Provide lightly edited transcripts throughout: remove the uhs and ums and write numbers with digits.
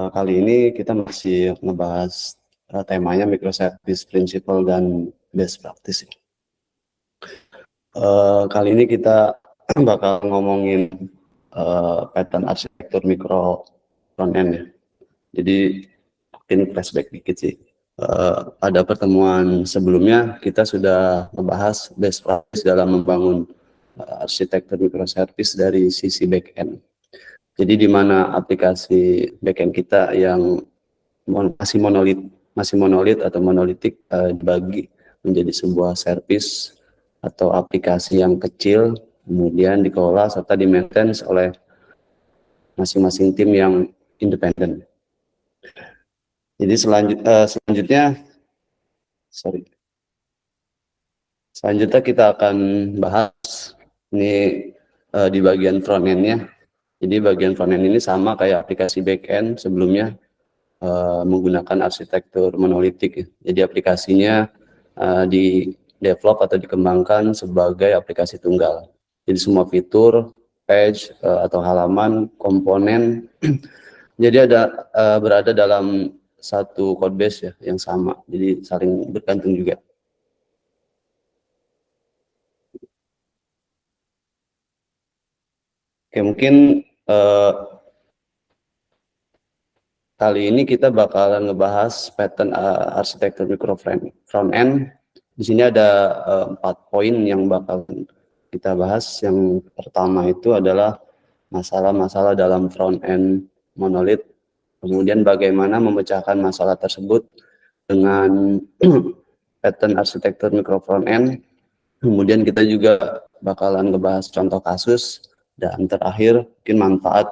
Kali ini kita masih ngebahas temanya microservice principle dan best practice. Kali ini kita bakal ngomongin pattern arsitektur micro front end ya. Jadi mungkin flashback dikit sih. Pada pertemuan sebelumnya kita sudah membahas best practice dalam membangun arsitektur microservice dari sisi backend. Jadi di mana aplikasi backend kita yang masih monolit atau monolitik dibagi menjadi sebuah service atau aplikasi yang kecil, kemudian dikelola serta di-maintain oleh masing-masing tim yang independen. Jadi selanjutnya kita akan bahas ini di bagian front end-nya. Jadi bagian front end ini sama kayak aplikasi back end sebelumnya, menggunakan arsitektur monolitik. Jadi aplikasinya di develop atau dikembangkan sebagai aplikasi tunggal. Jadi semua fitur, page atau halaman, komponen, jadi berada dalam satu code base ya yang sama. Jadi saling bergantung juga. Oke, mungkin kali ini kita bakalan ngebahas pattern arsitektur micro front end. Di sini ada 4 poin yang bakal kita bahas. Yang pertama itu adalah masalah-masalah dalam front end monolith. Kemudian bagaimana memecahkan masalah tersebut dengan pattern arsitektur micro front end. Kemudian kita juga bakalan ngebahas contoh kasus, dan terakhir mungkin manfaat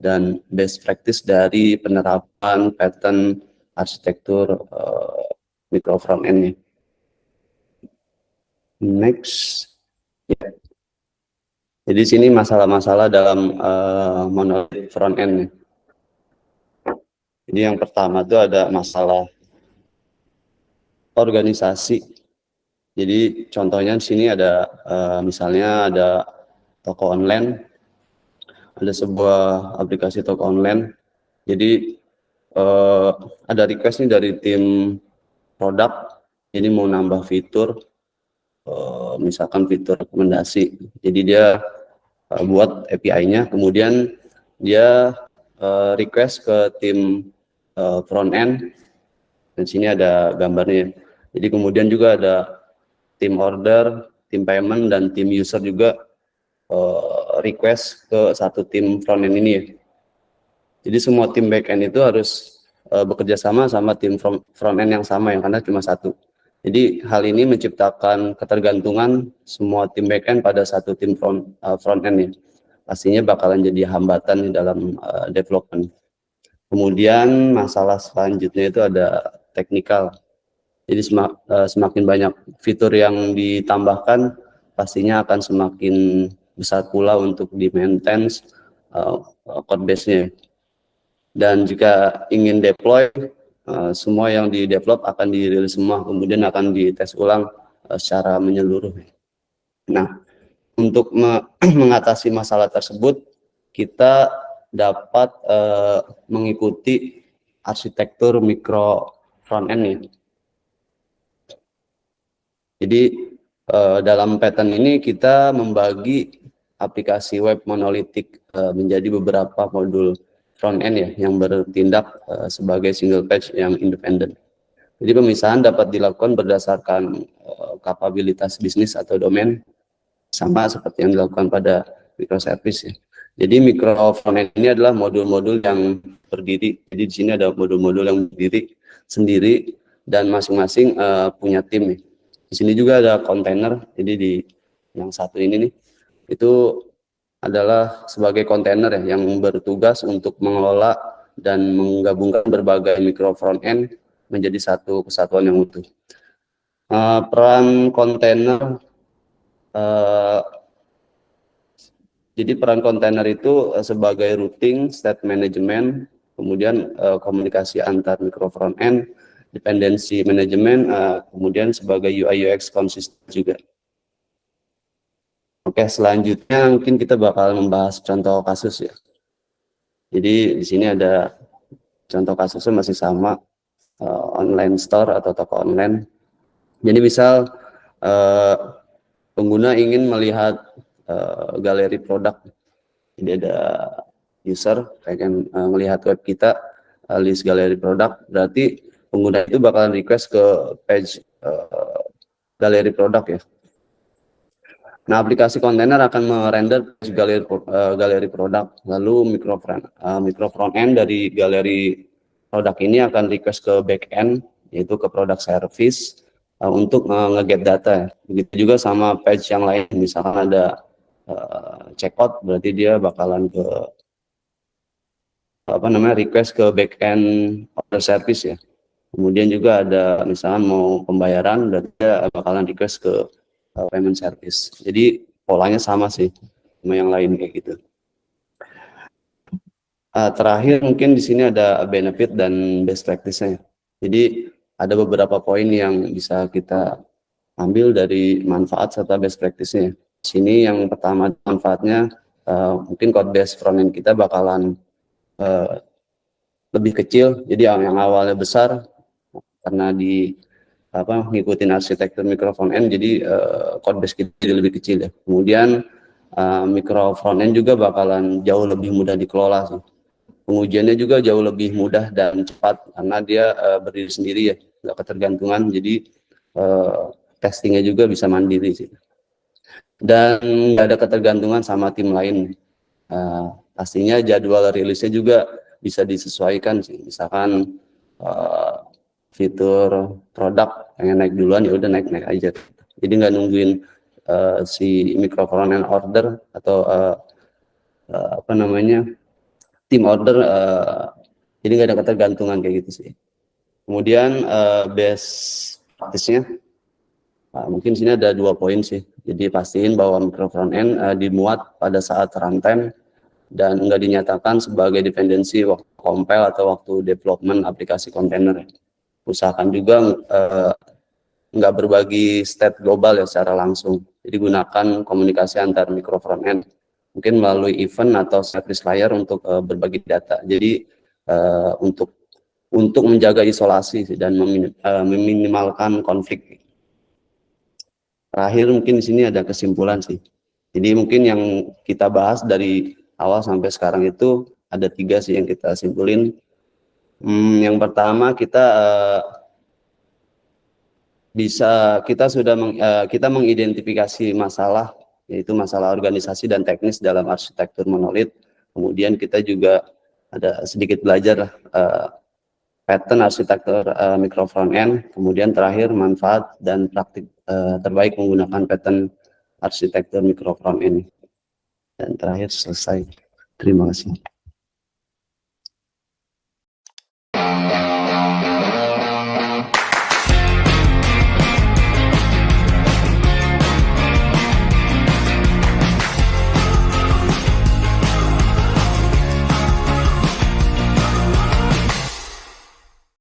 dan best practice dari penerapan pattern arsitektur micro front end. Next. Yeah. Jadi sini masalah-masalah dalam monolith front end. Jadi yang pertama itu ada masalah organisasi. Jadi contohnya di sini ada misalnya ada toko online, ada sebuah aplikasi toko online. Jadi ada request nih dari tim produk, ini mau nambah fitur, misalkan fitur rekomendasi. Jadi dia buat API-nya, kemudian dia request ke tim front end, dan sini ada gambarnya. Jadi kemudian juga ada tim order, tim payment, dan tim user juga request ke satu tim front end ini ya. Jadi semua tim back end itu harus bekerja sama tim front end yang sama, yang karena cuma satu. Jadi hal ini menciptakan ketergantungan semua tim back end pada satu tim front end ya. Pastinya bakalan jadi hambatan di dalam development. Kemudian masalah selanjutnya itu ada teknikal. Jadi semakin banyak fitur yang ditambahkan, pastinya akan semakin besar pula untuk di-maintain code base-nya. Dan jika ingin deploy, semua yang di-develop akan dirilis semua, kemudian akan dites ulang secara menyeluruh. Nah, untuk mengatasi masalah tersebut, kita dapat mengikuti arsitektur micro front end ya. Jadi dalam pattern ini kita membagi aplikasi web monolitik menjadi beberapa modul front end ya, yang bertindak sebagai single page yang independen. Jadi pemisahan dapat dilakukan berdasarkan kapabilitas bisnis atau domain, sama seperti yang dilakukan pada microservice ya. Jadi micro front end ini adalah modul-modul yang berdiri. Jadi di sini ada modul-modul yang berdiri sendiri dan masing-masing punya tim nih. Di sini juga ada kontainer. Jadi di yang satu ini nih, itu adalah sebagai kontainer ya, yang bertugas untuk mengelola dan menggabungkan berbagai micro front end menjadi satu kesatuan yang utuh. Peran kontainer, jadi peran kontainer itu sebagai routing, state management, kemudian komunikasi antar micro front end, dependensi manajemen, kemudian sebagai UI UX konsisten juga. Oke, selanjutnya mungkin kita bakal membahas contoh kasus ya. Jadi di sini ada contoh kasusnya masih sama, online store atau toko online. Jadi misal pengguna ingin melihat galeri produk, jadi ada user pengen melihat web kita, list galeri produk, berarti pengguna itu bakalan request ke page galeri produk ya. Nah, aplikasi kontainer akan merender galeri produk, lalu micro front end dari galeri produk ini akan request ke back end, yaitu ke product service untuk nge-get data. Begitu juga sama page yang lain, misalkan ada checkout, berarti dia bakalan ke request ke back end order service ya. Kemudian juga ada misalkan mau pembayaran, berarti dia bakalan request ke payment service. Jadi polanya sama sih sama yang lain kayak gitu. Terakhir mungkin di sini ada benefit dan best practice-nya. Jadi ada beberapa poin yang bisa kita ambil dari manfaat serta best practice-nya. Di sini yang pertama manfaatnya mungkin code base frontend kita bakalan lebih kecil. Jadi yang awalnya besar karena ngikutin arsitektur micro front end, jadi code base kita jadi lebih kecil ya. Kemudian micro front end juga bakalan jauh lebih mudah dikelola sih. Pengujiannya juga jauh lebih mudah dan cepat karena dia berdiri sendiri ya, nggak ketergantungan, jadi testingnya juga bisa mandiri sih. Dan nggak ada ketergantungan sama tim lain. Pastinya jadwal rilisnya juga bisa disesuaikan sih. Misalkan fitur produk pengen naik duluan, ya udah naik aja. Jadi nggak nungguin si micro front end order atau tim order, jadi nggak ada ketergantungan kayak gitu sih. Kemudian best practice-nya mungkin sini ada 2 poin sih. Jadi pastiin bahwa micro front end dimuat pada saat runtime dan nggak dinyatakan sebagai dependensi waktu compile atau waktu development aplikasi kontainer. Usahakan juga nggak berbagi state global ya secara langsung. Jadi gunakan komunikasi antar micro front end, mungkin melalui event atau service layer untuk berbagi data. Jadi untuk menjaga isolasi dan meminimalkan konflik. Terakhir mungkin di sini ada kesimpulan sih. Jadi mungkin yang kita bahas dari awal sampai sekarang itu ada 3 sih yang kita simpulin. Yang pertama kita mengidentifikasi masalah, yaitu masalah organisasi dan teknis dalam arsitektur monolit. Kemudian kita juga ada sedikit belajar pattern arsitektur micro front end. Kemudian terakhir manfaat dan praktik terbaik menggunakan pattern arsitektur micro front end. Dan terakhir selesai. Terima kasih.